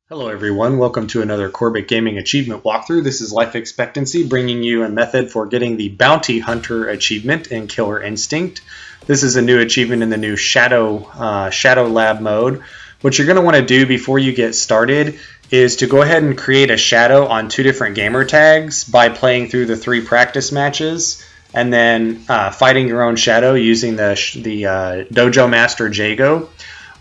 Hello everyone, welcome to another Corbett Gaming Achievement walkthrough. This is Life Expectancy, bringing you a method for getting the Bounty Hunter achievement in Killer Instinct. This is a new achievement in the new Shadow Lab mode. What you're going to want to do before you get started is to go ahead and create a shadow on 2 different gamer tags by playing through the 3 practice matches and then fighting your own shadow using the Dojo Master Jago.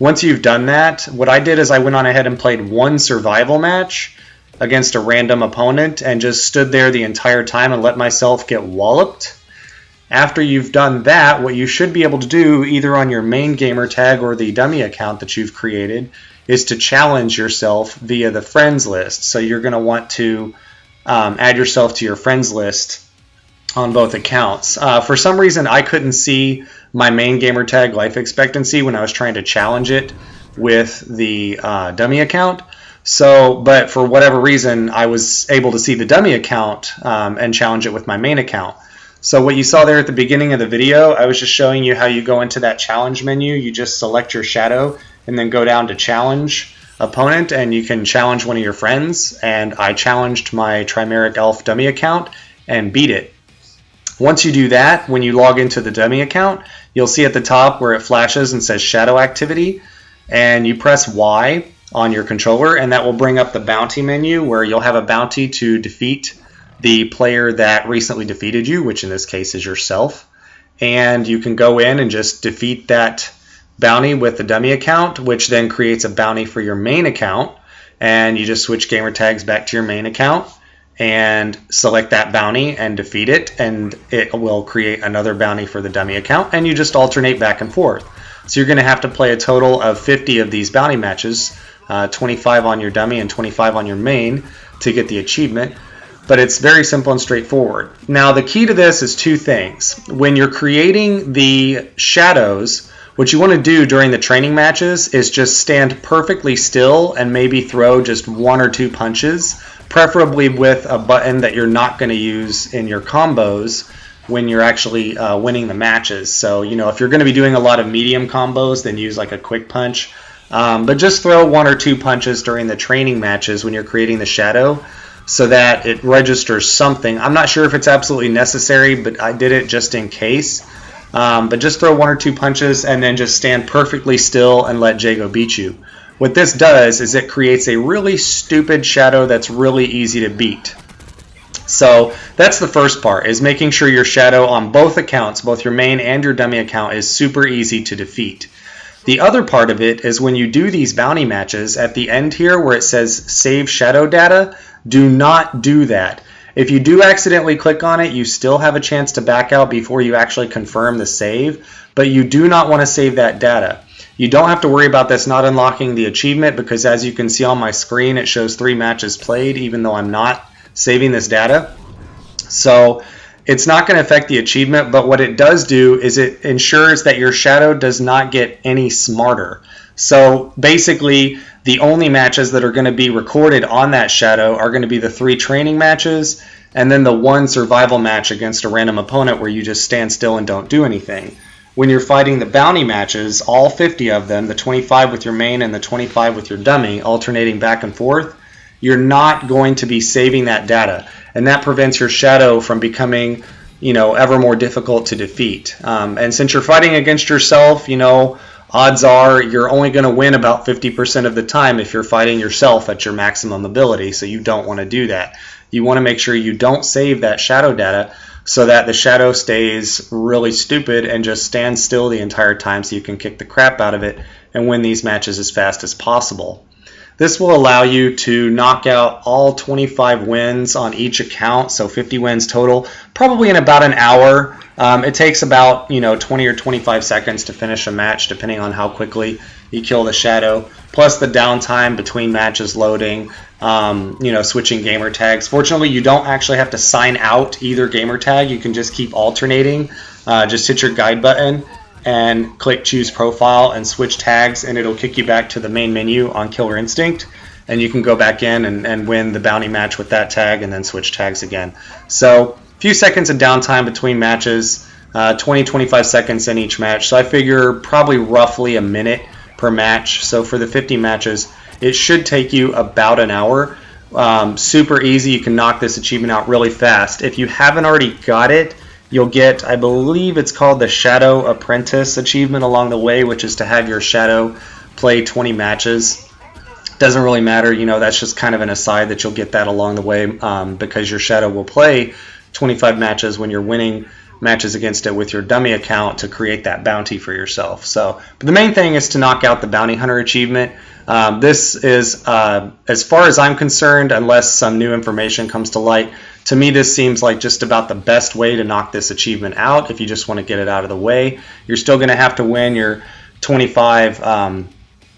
Once you've done that, what I did is I went on ahead and played 1 survival match against a random opponent and just stood there the entire time and let myself get walloped. After you've done that, what you should be able to do, either on your main gamer tag or the dummy account that you've created, is to challenge yourself via the friends list. So you're going to want to add yourself to your friends list on both accounts. For some reason, I couldn't see my main gamer tag Life Expectancy when I was trying to challenge it with the dummy account. But for whatever reason, I was able to see the dummy account and challenge it with my main account. So what you saw there at the beginning of the video, I was just showing you how you go into that challenge menu. You just select your shadow and then go down to challenge opponent, and you can challenge one of your friends. And I challenged my Trimeric Elf dummy account and beat it. Once you do that, when you log into the dummy account, you'll see at the top where it flashes and says Shadow Activity, and you press Y on your controller, and that will bring up the bounty menu where you'll have a bounty to defeat the player that recently defeated you, which in this case is yourself. And you can go in and just defeat that bounty with the dummy account, which then creates a bounty for your main account, and you just switch gamer tags back to your main account and select that bounty and defeat it, and it will create another bounty for the dummy account, and you just alternate back and forth. So you're going to have to play a total of 50 of these bounty matches, 25 on your dummy and 25 on your main to get the achievement, but it's very simple and straightforward. Now the key to this is 2 things. When you're creating the shadows, what you want to do during the training matches is just stand perfectly still and maybe throw just 1 or 2 punches, preferably with a button that you're not going to use in your combos when you're actually winning the matches. So, if you're going to be doing a lot of medium combos, then use like a quick punch. But just throw 1 or 2 punches during the training matches when you're creating the shadow so that it registers something. I'm not sure if it's absolutely necessary, but I did it just in case. But just throw 1 or 2 punches and then just stand perfectly still and let Jago beat you. What this does is it creates a really stupid shadow that's really easy to beat. So that's the first part, is making sure your shadow on both accounts, both your main and your dummy account, is super easy to defeat. The other part of it is when you do these bounty matches, at the end here where it says save shadow data, do not do that. If you do accidentally click on it, you still have a chance to back out before you actually confirm the save, but you do not want to save that data. You don't have to worry about this not unlocking the achievement, because as you can see on my screen, it shows 3 matches played, even though I'm not saving this data. So it's not going to affect the achievement, but what it does do is it ensures that your shadow does not get any smarter. So basically, the only matches that are going to be recorded on that shadow are going to be the 3 training matches and then the 1 survival match against a random opponent where you just stand still and don't do anything. When you're fighting the bounty matches, all 50 of them, the 25 with your main and the 25 with your dummy, alternating back and forth, you're not going to be saving that data. And that prevents your shadow from becoming, ever more difficult to defeat. And since you're fighting against yourself, odds are you're only going to win about 50% of the time if you're fighting yourself at your maximum ability, so you don't want to do that. You want to make sure you don't save that shadow data so that the shadow stays really stupid and just stands still the entire time so you can kick the crap out of it and win these matches as fast as possible. This will allow you to knock out all 25 wins on each account, so 50 wins total, probably in about an hour. It takes about 20 or 25 seconds to finish a match, depending on how quickly you kill the shadow, plus the downtime between matches loading, switching gamer tags. Fortunately, you don't actually have to sign out either gamer tag. You can just keep alternating. Just hit your guide button and click choose profile and switch tags, and it'll kick you back to the main menu on Killer Instinct, and you can go back in and win the bounty match with that tag and then switch tags again. So a few seconds of downtime between matches, 20-25 seconds in each match. So I figure probably roughly a minute per match. So for the 50 matches, It should take you about an hour. Super easy. You can knock this achievement out really fast. If you haven't already got it, you'll get, I believe it's called the Shadow Apprentice achievement along the way, which is to have your shadow play 20 matches. Doesn't really matter, you know, that's just kind of an aside that you'll get that along the way, because your shadow will play 25 matches when you're winning matches against it with your dummy account to create that bounty for yourself. So, but the main thing is to knock out the bounty hunter achievement. This is, as far as I'm concerned, unless some new information comes to light, to me this seems like just about the best way to knock this achievement out if you just want to get it out of the way. You're still going to have to win your 25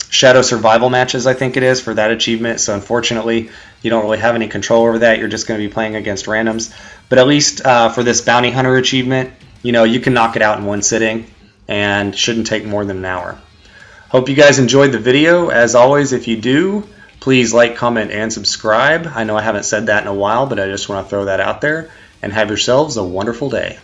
shadow survival matches, I think it is, for that achievement. So unfortunately, you don't really have any control over that. You're just going to be playing against randoms. But at least for this bounty hunter achievement, you know, you can knock it out in one sitting and shouldn't take more than an hour. Hope you guys enjoyed the video. As always, if you do, please like, comment, and subscribe. I know I haven't said that in a while, but I just want to throw that out there. And have yourselves a wonderful day.